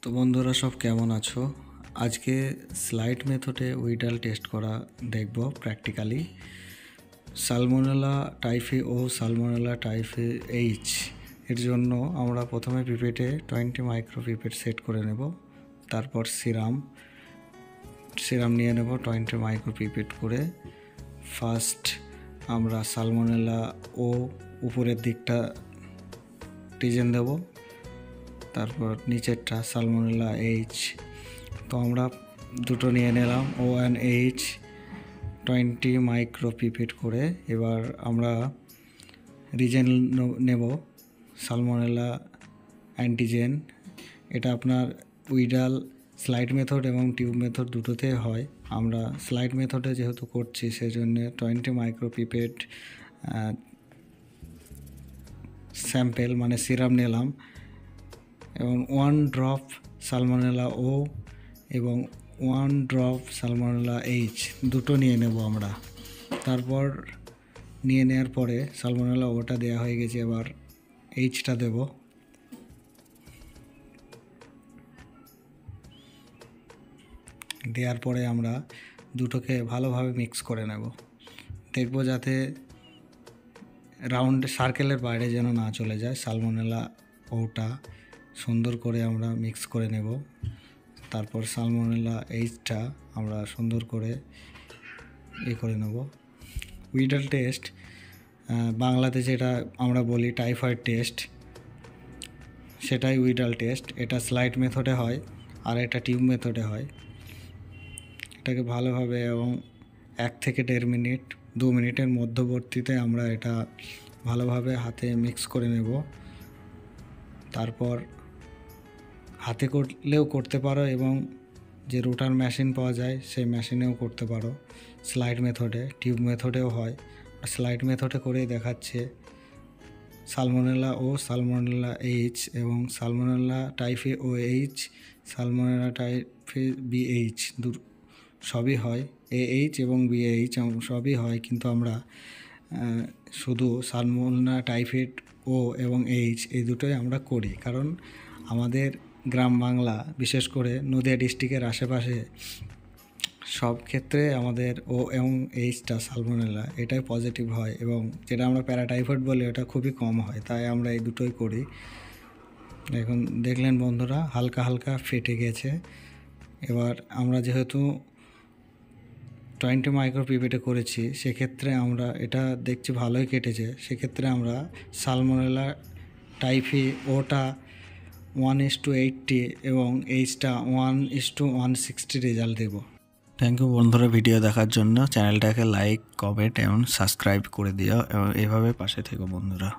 তো বন্ধুরা সব কেমন আছো? আজকে স্লাইড মেথডে উইডাল টেস্ট করা দেখব প্র্যাকটিক্যালি। সালমোনেলা টাইফি ও সালমোনেলা টাইফি এইচ এর জন্য আমরা প্রথমে পিপেটে 20 মাইক্রো পিপেট সেট করে নেব। তারপর সিরাম নিয়ে নেব 20 মাইক্রো পিপেট করে। ফার্স্ট আমরা সালমোনেলা ও উপরের দিকটা টিজেন দেব, তারপর নিচেরটা সালমোনেলা এইচ। তো আমরা দুটো নিয়ে নিলাম ও অ্যান্ড এইচ 20 মাইক্রো পিপেট করে। এবার আমরা রিজেন নেব সালমোনেলা অ্যান্টিজেন। এটা আপনার উইডাল স্লাইড মেথড এবং টিউব মেথড দুটোতে হয়। আমরা স্লাইড মেথডে যেহেতু করছি সেজন্য 20 মাইক্রো পিপেট স্যাম্পেল মানে সিরাম নিলাম এবং 1 ড্রপ সালমোনেলা ও এবং 1 ড্রপ সালমোনেলা এইচ দুটো নিয়ে নেব আমরা। তারপর নিয়ে নেওয়ার পরে সালমোনেলা ওটা দেওয়া হয়ে গেছে, এবার এইচটা দেব। দেওয়ার পরে আমরা দুটোকে ভালোভাবে মিক্স করে নেব। দেখব যাতে রাউন্ড সার্কেলের বাইরে যেন না চলে যায়। সালমোনেলা ওটা সুন্দর করে আমরা মিক্স করে নেব। তারপর সালমোনেলা এইচটা আমরা সুন্দর করে করে নেব। উইডাল টেস্ট বাংলাতে যেটা আমরা বলি টাইফয়েড টেস্ট, সেটাই উইডাল টেস্ট। এটা স্লাইড মেথডে হয় আর এটা টিউব মেথডে হয়। এটাকে ভালোভাবে এবং 1 থেকে 1.5 মিনিট 2 মিনিটের মধ্যবর্তীতে আমরা এটা ভালোভাবে হাতে মিক্স করে নেব। তারপর হাতে করলেও করতে পারো এবং যে রোটার মেশিন পাওয়া যায় সেই মেশিনেও করতে পারো। স্লাইড মেথডে টিউব মেথডেও হয়। স্লাইড মেথডে করেই দেখাচ্ছে সালমোনেলা ও সালমোনেলা এইচ এবং Salmonella Typhi O H, Salmonella Typhi BH সবই হয়। এইচ এবং বিএইচ সবই হয়, কিন্তু আমরা শুধু সালমোনেলা টাইফয়েড ও এবং এইচ এই দুটোই আমরা করি, কারণ আমাদের গ্রাম বাংলা বিশেষ করে নদিয়া ডিস্ট্রিক্টের আশেপাশে সব ক্ষেত্রে আমাদের ও এবং এইচটা সালমোনেলা এটাই পজিটিভ হয় এবং যেটা আমরা প্যারাটাইফয়েড বলি ওটা খুবই কম হয়, তাই আমরা এই দুটোই করি। এখন দেখলেন বন্ধুরা হালকা হালকা ফেটে গেছে। এবার আমরা যেহেতু 20 মাইক্রো পিপেটে করেছি সেক্ষেত্রে আমরা এটা দেখছি ভালোই কেটেছে। সেক্ষেত্রে আমরা সালমোনেলা টাইফি ওটা 1:80 এবং এইচটা 1:160 রেজাল্ট দেব। থ্যাংক ইউ বন্ধুরা ভিডিও দেখার জন্য। চ্যানেলটাকে লাইক, কমেন্ট এবং সাবস্ক্রাইব করে দিও এবং এভাবে পাশে থেকো বন্ধুরা।